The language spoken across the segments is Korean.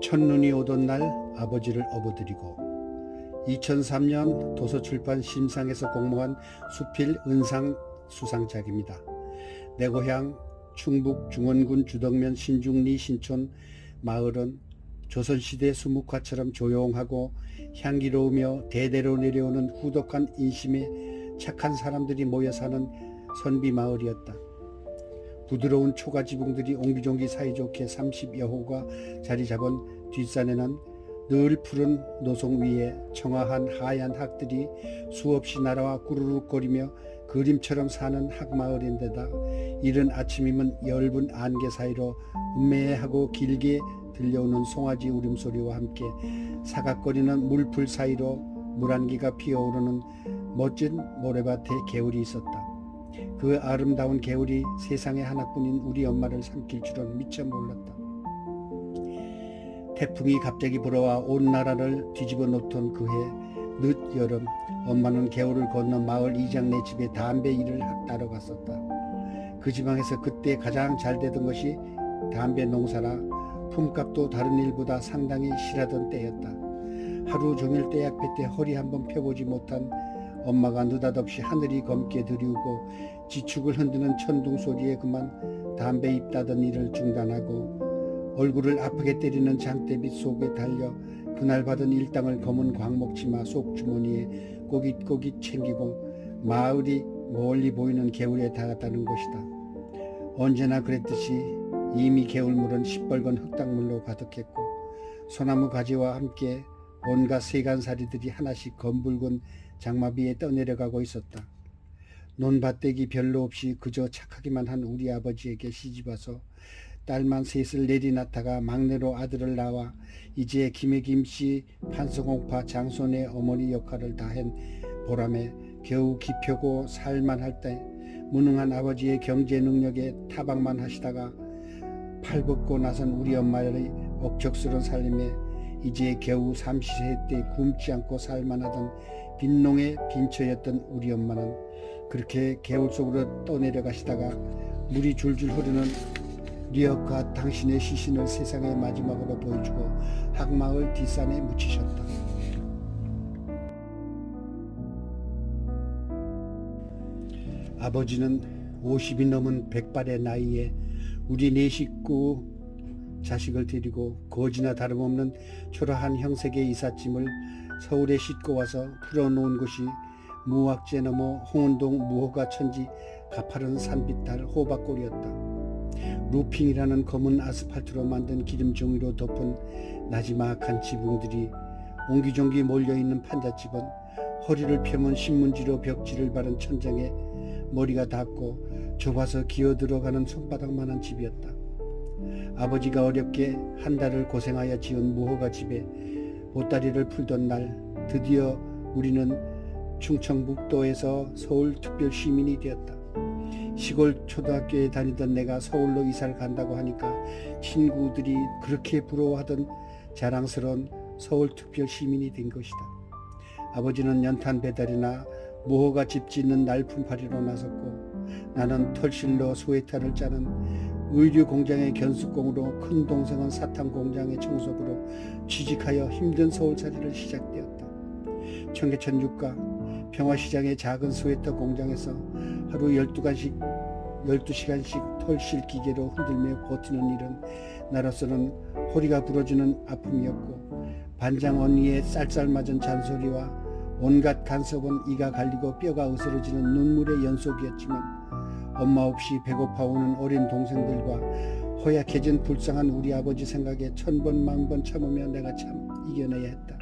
첫눈이 오던 날 아버지를 업어드리고 2003년 도서출판 심상에서 공모한 수필 은상 수상작입니다. 내 고향 충북 중원군 주덕면 신중리 신촌 마을은 조선시대 수묵화처럼 조용하고 향기로우며 대대로 내려오는 후덕한 인심에 착한 사람들이 모여 사는 선비 마을이었다. 부드러운 초가 지붕들이 옹기종기 사이좋게 30여 호가 자리 잡은 뒷산에는 늘 푸른 노송 위에 청아한 하얀 학들이 수없이 날아와 꾸르륵거리며 그림처럼 사는 학마을인데다 이른 아침이면 엷은 안개 사이로 음매하고 길게 들려오는 송아지 울음소리와 함께 사각거리는 물풀 사이로 물안개가 피어오르는 멋진 모래밭에 개울이 있었다. 그 아름다운 개울이 세상에 하나뿐인 우리 엄마를 삼킬 줄은 미처 몰랐다. 태풍이 갑자기 불어와 온 나라를 뒤집어 놓던 그해 늦여름 엄마는 개울을 건너 마을 이장네 집에 담배 일을 따러 갔었다. 그 지방에서 그때 가장 잘 되던 것이 담배 농사라 품값도 다른 일보다 상당히 실하던 때였다. 하루 종일 떼약볕 때 허리 한번 펴보지 못한 엄마가 느닷없이 하늘이 검게 들이우고 지축을 흔드는 천둥 소리에 그만 담배 입 따던 일을 중단하고 얼굴을 아프게 때리는 장대빛 속에 달려 그날 받은 일당을 검은 광목치마 속주머니에 꼬깃꼬깃 챙기고 마을이 멀리 보이는 개울에 닿았다는 것이다. 언제나 그랬듯이 이미 개울물은 시뻘건 흙탕물로 가득했고 소나무 가지와 함께 온갖 세간살이들이 하나씩 검붉은 장마비에 떠내려가고 있었다. 논밭대기 별로 없이 그저 착하기만 한 우리 아버지에게 시집와서 딸만 셋을 내리낳다가 막내로 아들을 낳아 이제 김해김씨 판서공파 장손의 어머니 역할을 다한 보람에 겨우 기표고 살만할 때 무능한 아버지의 경제 능력에 타박만 하시다가 팔벗고 나선 우리 엄마의 억척스러운 살림에 이제 겨우 30세 때 굶지 않고 살만하던 빈농의 빈처였던 우리 엄마는 그렇게 개울 속으로 떠내려가시다가 물이 줄줄 흐르는 리어카 당신의 시신을 세상의 마지막으로 보여주고 학마을 뒷산에 묻히셨다. 아버지는 50이 넘은 백발의 나이에 우리 네 식구 자식을 데리고 거지나 다름없는 초라한 형색의 이삿짐을 서울에 싣고 와서 풀어놓은 곳이 무악재 너머 홍은동 무허가 천지 가파른 산빛달 호박골이었다. 루핑이라는 검은 아스팔트로 만든 기름종이로 덮은 나지막한 지붕들이 옹기종기 몰려있는 판잣집은 허리를 펴면 신문지로 벽지를 바른 천장에 머리가 닿고 좁아서 기어들어가는 손바닥만한 집이었다. 아버지가 어렵게 한 달을 고생하여 지은 무허가 집에 보따리를 풀던 날 드디어 우리는 충청북도에서 서울특별시민이 되었다. 시골 초등학교에 다니던 내가 서울로 이사를 간다고 하니까 친구들이 그렇게 부러워하던 자랑스러운 서울특별시민이 된 것이다. 아버지는 연탄 배달이나 무허가 집 짓는 날품팔이로 나섰고 나는 털실로 스웨터를 짜는 의류 공장의 견습공으로 큰 동생은 사탕 공장의 청소부로 취직하여 힘든 서울살이를 시작되었다. 청계천 육가 평화시장의 작은 스웨터 공장에서 하루 12시간씩 털실 기계로 흔들며 버티는 일은 나로서는 허리가 부러지는 아픔이었고 반장 언니의 쌀쌀맞은 잔소리와 온갖 간섭은 이가 갈리고 뼈가 으스러지는 눈물의 연속이었지만 엄마 없이 배고파 오는 어린 동생들과 허약해진 불쌍한 우리 아버지 생각에 천번 만번 참으며 내가 참 이겨내야 했다.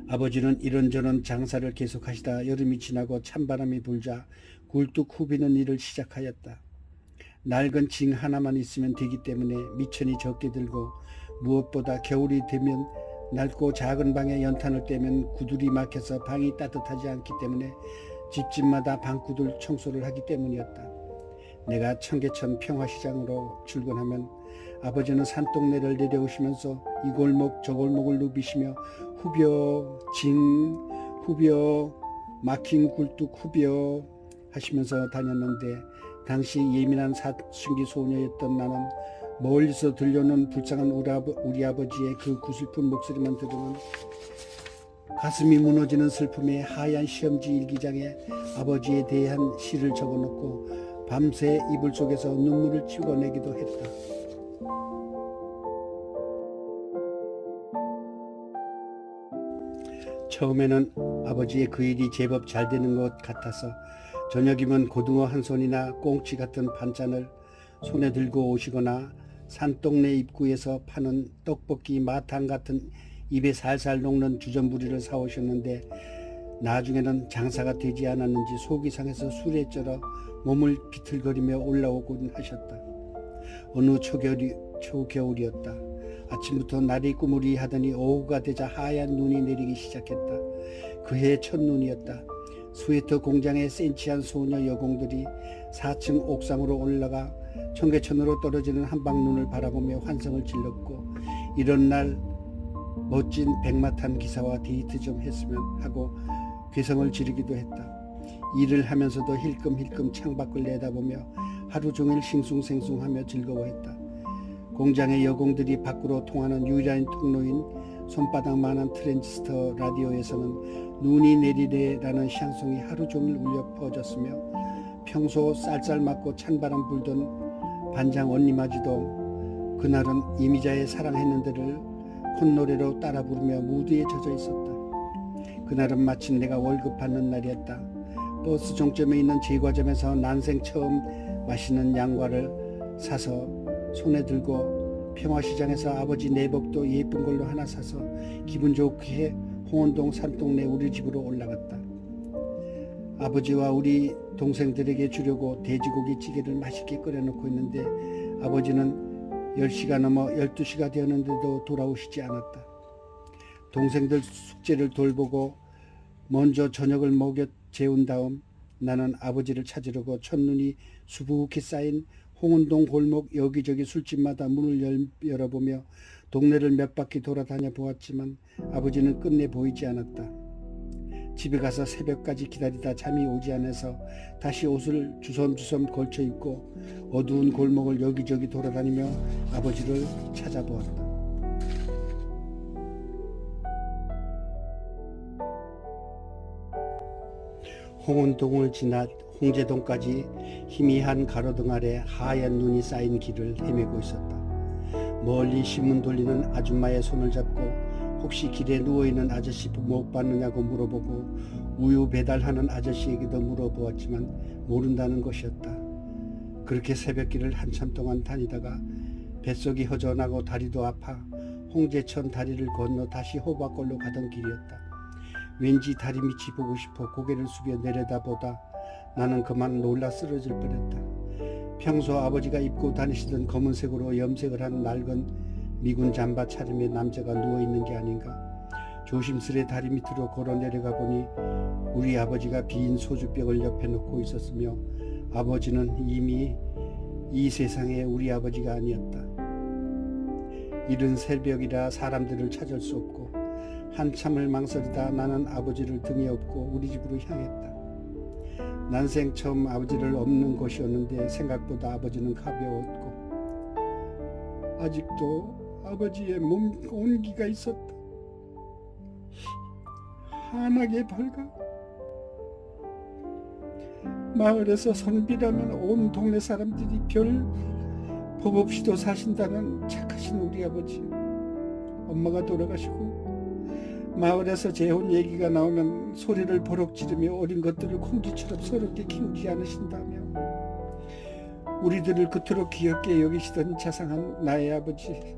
아버지는 이런저런 장사를 계속하시다 여름이 지나고 찬바람이 불자 굴뚝 후비는 일을 시작하였다. 낡은 징 하나만 있으면 되기 때문에 미천이 적게 들고 무엇보다 겨울이 되면 낡고 작은 방에 연탄을 떼면 구들이 막혀서 방이 따뜻하지 않기 때문에 집집마다 방구들 청소를 하기 때문이었다. 내가 청계천 평화시장으로 출근하면 아버지는 산동네를 내려오시면서 이 골목 저 골목을 누비시며 후벼 징 후벼 막힌 굴뚝 후벼 하시면서 다녔는데 당시 예민한 사춘기 소녀였던 나는 멀리서 들려오는 불쌍한 우리 아버지의 그 구슬픈 목소리만 들으면 가슴이 무너지는 슬픔에 하얀 시험지 일기장에 아버지에 대한 시를 적어놓고 밤새 이불 속에서 눈물을 찍어내기도 했다. 처음에는 아버지의 그 일이 제법 잘 되는 것 같아서 저녁이면 고등어 한 손이나 꽁치 같은 반찬을 손에 들고 오시거나 산동네 입구에서 파는 떡볶이 마탕 같은 입에 살살 녹는 주전부리를 사오셨는데 나중에는 장사가 되지 않았는지 속이 상해서 술에 쩔어 몸을 비틀거리며 올라오곤 하셨다. 어느 초겨울이었다. 아침부터 날이 꾸무리하더니 오후가 되자 하얀 눈이 내리기 시작했다. 그해 첫눈이었다. 스웨터 공장의 센치한 소녀 여공들이 4층 옥상으로 올라가 청계천으로 떨어지는 한방눈을 바라보며 환성을 질렀고 이런 날 멋진 백마탄 기사와 데이트 좀 했으면 하고 괴성을 지르기도 했다. 일을 하면서도 힐끔힐끔 창밖을 내다보며 하루 종일 싱숭생숭하며 즐거워했다. 공장의 여공들이 밖으로 통하는 유일한 통로인 손바닥만한 트랜지스터 라디오에서는 눈이 내리래라는 샹송이 하루 종일 울려 퍼졌으며 평소 쌀쌀맞고 찬바람 불던 반장 언니마저도 그날은 이미자의 사랑했는데를 콧노래로 따라 부르며 무드에 젖어 있었다. 그날은 마침 내가 월급 받는 날이었다. 버스 종점에 있는 제과점에서 난생 처음 맛있는 양과를 사서 손에 들고 평화시장에서 아버지 내복도 예쁜 걸로 하나 사서 기분 좋게 홍원동 산동네 우리 집으로 올라갔다. 아버지와 우리 동생들에게 주려고 돼지고기 찌개를 맛있게 끓여놓고 있는데 아버지는 10시가 넘어 12시가 되었는데도 돌아오시지 않았다. 동생들 숙제를 돌보고 먼저 저녁을 먹여 재운 다음 나는 아버지를 찾으려고 첫눈이 수북히 쌓인 홍은동 골목 여기저기 술집마다 문을 열어보며 동네를 몇 바퀴 돌아다녀 보았지만 아버지는 끝내 보이지 않았다. 집에 가서 새벽까지 기다리다 잠이 오지 않아서 다시 옷을 주섬주섬 걸쳐 입고 어두운 골목을 여기저기 돌아다니며 아버지를 찾아보았다. 홍은동을 지나 홍제동까지 희미한 가로등 아래 하얀 눈이 쌓인 길을 헤매고 있었다. 멀리 신문 돌리는 아줌마의 손을 잡고 혹시 길에 누워있는 아저씨 못 봤느냐고 물어보고 우유 배달하는 아저씨에게도 물어보았지만 모른다는 것이었다. 그렇게 새벽길을 한참 동안 다니다가 뱃속이 허전하고 다리도 아파 홍제천 다리를 건너 다시 호박골로 가던 길이었다. 왠지 다리 밑이 보고 싶어 고개를 숙여 내려다보다 나는 그만 놀라 쓰러질 뻔했다. 평소 아버지가 입고 다니시던 검은색으로 염색을 한 낡은 미군 잠바 차림의 남자가 누워있는 게 아닌가. 조심스레 다리 밑으로 걸어 내려가 보니 우리 아버지가 빈 소주병을 옆에 놓고 있었으며 아버지는 이미 이 세상에 우리 아버지가 아니었다. 이른 새벽이라 사람들을 찾을 수 없고 한참을 망설이다 나는 아버지를 등에 업고 우리 집으로 향했다. 난생 처음 아버지를 업는 곳이었는데 생각보다 아버지는 가벼웠고 아직도 아버지의 몸 온기가 있었다. 환하게 밝아. 마을에서 선비라면 온 동네 사람들이 별 법 없이도 사신다는 착하신 우리 아버지. 엄마가 돌아가시고 마을에서 재혼 얘기가 나오면 소리를 버럭 지르며 어린 것들을 콩쥐처럼 서럽게 키우지 않으신다며 우리들을 그토록 귀엽게 여기시던 자상한 나의 아버지,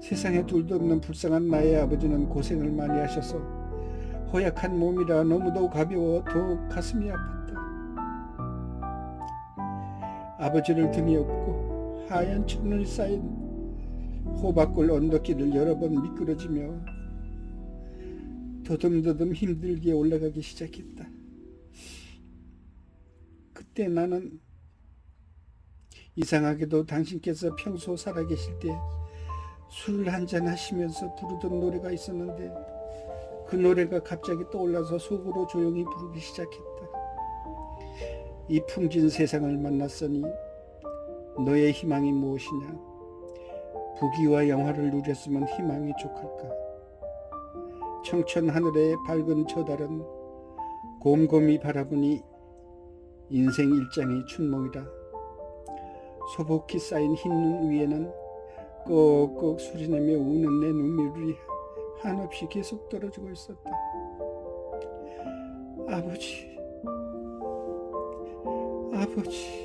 세상에 둘도 없는 불쌍한 나의 아버지는 고생을 많이 하셔서 허약한 몸이라 너무도 가벼워 더욱 가슴이 아팠다. 아버지를 등에 업고 하얀 첫눈이 쌓인 호박골 언덕길을 여러 번 미끄러지며 더듬더듬 힘들게 올라가기 시작했다. 그때 나는 이상하게도 당신께서 평소 살아계실 때 술 한잔 하시면서 부르던 노래가 있었는데 그 노래가 갑자기 떠올라서 속으로 조용히 부르기 시작했다. 이 풍진 세상을 만났으니 너의 희망이 무엇이냐? 부귀와 영화를 누렸으면 희망이 족할까? 청천 하늘의 밝은 저 달은 곰곰이 바라보니 인생 일장의 춘몽이라. 소복히 쌓인 흰 눈 위에는 꺽꺽 소리내며 우는 내 눈물이 한없이 계속 떨어지고 있었다. 아버지, 아버지.